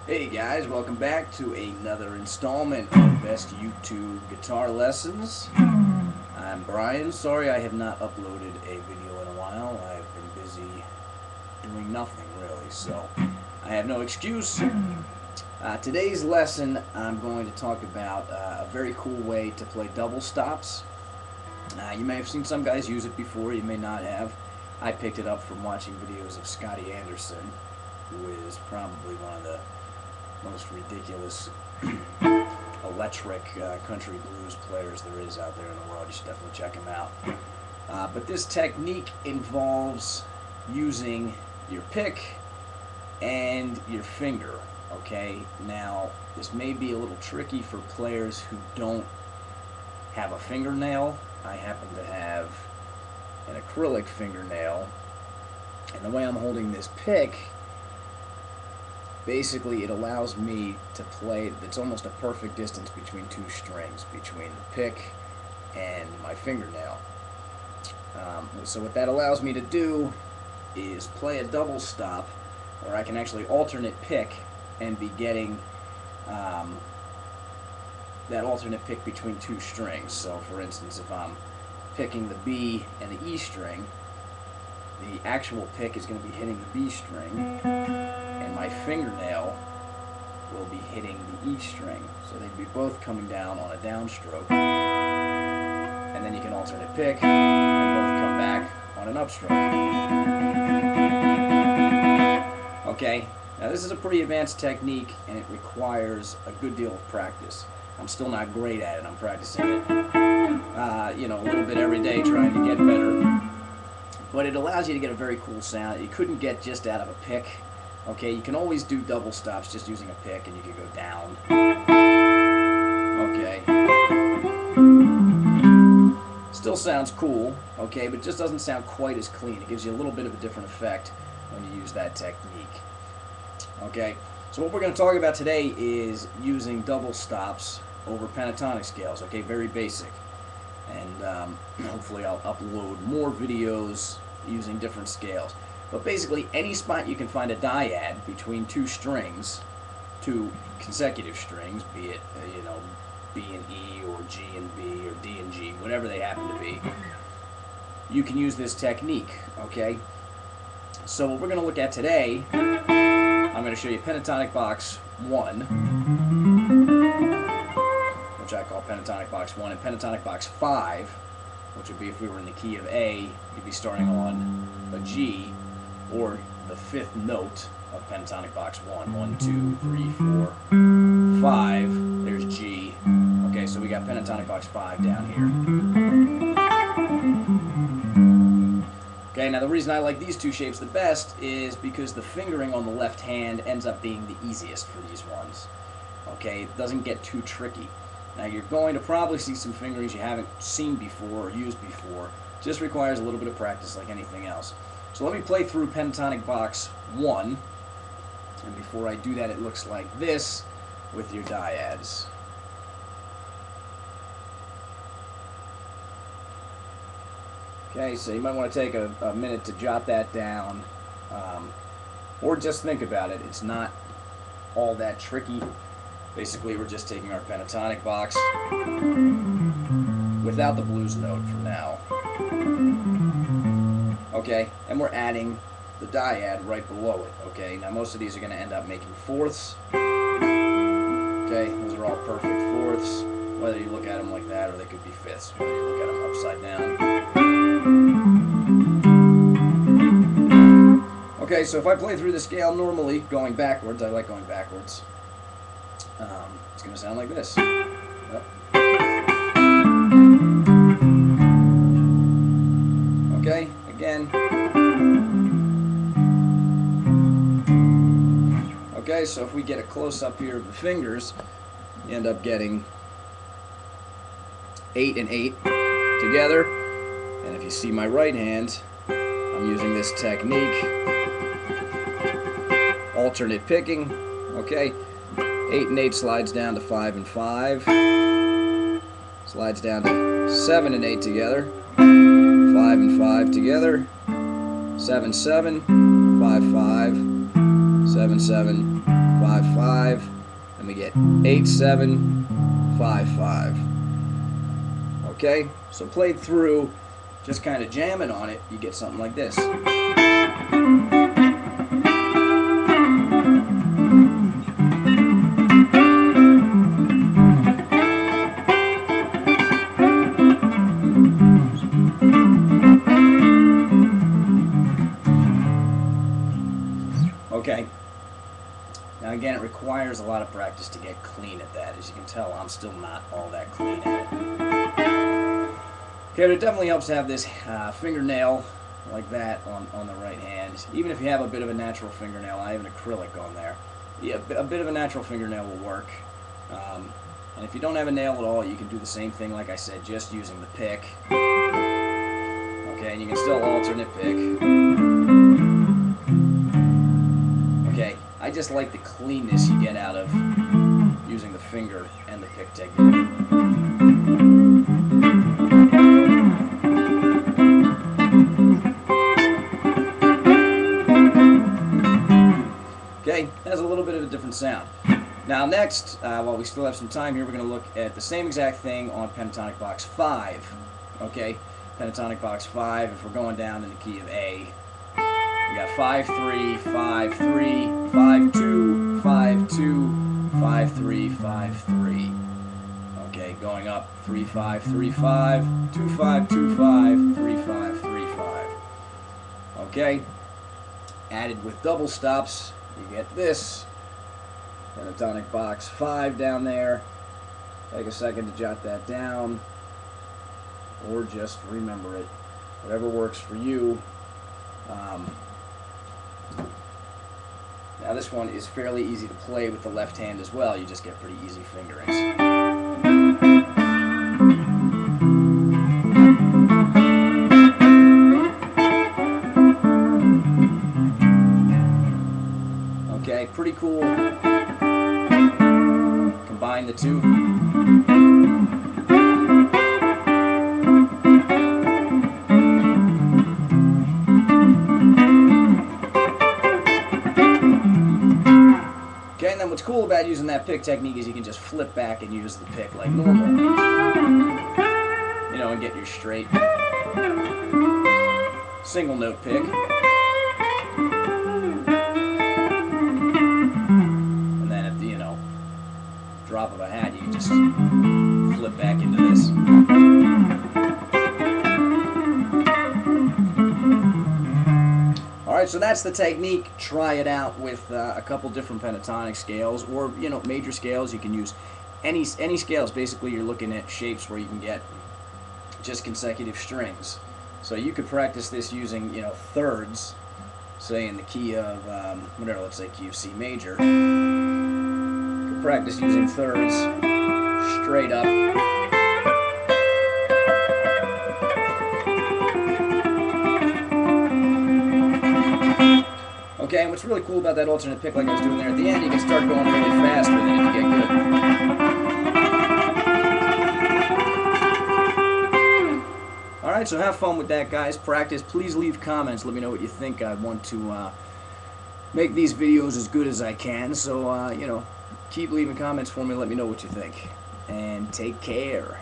Hey guys, welcome back to another installment of Best YouTube Guitar Lessons. I'm Brian. Sorry I have not uploaded a video in a while. I've been busy doing nothing really, so I have no excuse. Today's lesson I'm going to talk about a very cool way to play double stops. You may have seen some guys use it before, you may not have. I picked it up from watching videos of Scotty Anderson, who is probably one of the most ridiculous electric country blues players there is out there in the world. You should definitely check him out. But this technique involves using your pick and your finger. Okay, now this may be a little tricky for players who don't have a fingernail. I happen to have an acrylic fingernail, and the way I'm holding this pick, basically it allows me to play, it's almost a perfect distance between two strings, between the pick and my fingernail. So what that allows me to do is play a double stop, where I can actually alternate pick and be getting that alternate pick between two strings. So for instance, if I'm picking the B and the E string, the actual pick is going to be hitting the B string, and my fingernail will be hitting the E string. So they'd be both coming down on a downstroke, and then you can alternate pick and both come back on an upstroke. Okay, now this is a pretty advanced technique, and it requires a good deal of practice. I'm still not great at it. I'm practicing it, a little bit every day, trying to get better. But it allows you to get a very cool sound you couldn't get just out of a pick. Okay, you can always do double stops just using a pick, and you can go down. Okay. Still sounds cool, okay, but it just doesn't sound quite as clean. It gives you a little bit of a different effect when you use that technique. Okay, so what we're going to talk about today is using double stops over pentatonic scales. Okay, very basic. And hopefully I'll upload more videos using different scales. But basically, any spot you can find a dyad between two strings, two consecutive strings, be it B and E or G and B or D and G, whatever they happen to be, you can use this technique. Okay. So what we're going to look at today, I'm going to show you Pentatonic Box 1, which I call Pentatonic Box 1, and Pentatonic Box 5, which would be if we were in the key of A, you'd be starting on a G, or the fifth note of Pentatonic Box 1. 1, 2, 3, 4, 5. There's G. Okay, so we got Pentatonic Box 5 down here. Okay, now the reason I like these two shapes the best is because the fingering on the left hand ends up being the easiest for these ones. Okay, it doesn't get too tricky. Now you're going to probably see some fingerings you haven't seen before or used before. Just requires a little bit of practice like anything else. So let me play through Pentatonic Box 1. And before I do that, it looks like this with your dyads. Okay, so you might want to take a minute to jot that down, or just think about it. It's not all that tricky. Basically, we're just taking our pentatonic box without the blues note for now. Okay, and we're adding the dyad right below it. Okay, now most of these are going to end up making fourths. Okay, those are all perfect fourths, whether you look at them like that or they could be fifths, whether you look at them upside down. Okay, so if I play through the scale normally, going backwards, I like going backwards, it's going to sound like this. Yep. Okay, again. Okay, so if we get a close-up here of the fingers, you end up getting 8 and 8 together. And if you see my right hand, I'm using this technique, alternate picking. Okay, 8 and 8 slides down to 5 and 5, slides down to 7 and 8 together, 5 and 5 together, 7, 7, 5, 5, 7, 7, 5, 5, and we get 8, 7, 5, 5. Okay, so played through, just kind of jamming on it, you get something like this. Okay. Now again, it requires a lot of practice to get clean at that. As you can tell, I'm still not all that clean at it. Okay, but it definitely helps to have this fingernail like that on the right hand. Even if you have a bit of a natural fingernail, I have an acrylic on there. Yeah, a bit of a natural fingernail will work. And if you don't have a nail at all, you can do the same thing, like I said, just using the pick. Okay, and you can still alternate pick. Okay, I just like the cleanness you get out of using the finger and the pick technique. Okay, has a little bit of a different sound. Now next, while we still have some time here, we're going to look at the same exact thing on Pentatonic Box 5. Okay, Pentatonic Box 5, if we're going down in the key of A, we got 5, 3, 5, 3, 5, 2, 5, 2, 5, 3, 5, 3. Okay, going up 3, 5, 3, 5, 2, 5, 2, 5, 3, 5, 3, 5. Okay, added with double stops, you get this. Pentatonic Box 5 down there. Take a second to jot that down, or just remember it. Whatever works for you. Now this one is fairly easy to play with the left hand as well. You just get pretty easy fingerings. Okay, pretty cool. Combine the two. Okay, and then what's cool about using that pick technique is you can just flip back and use the pick like normal. You know, and get your straight single note pick. And then at the, drop of a hat, you can just flip back into this. Alright, so that's the technique. Try it out with a couple different pentatonic scales, or major scales. You can use any scales. Basically, you're looking at shapes where you can get just consecutive strings. So you could practice this using thirds, say in the key of whatever, let's say key of C major. You could practice using thirds straight up. Okay, and what's really cool about that alternate pick, like I was doing there at the end, you can start going really fast with it if you get good. Alright, so have fun with that, guys. Practice. Please leave comments. Let me know what you think. I want to make these videos as good as I can. So, keep leaving comments for me. Let me know what you think. And take care.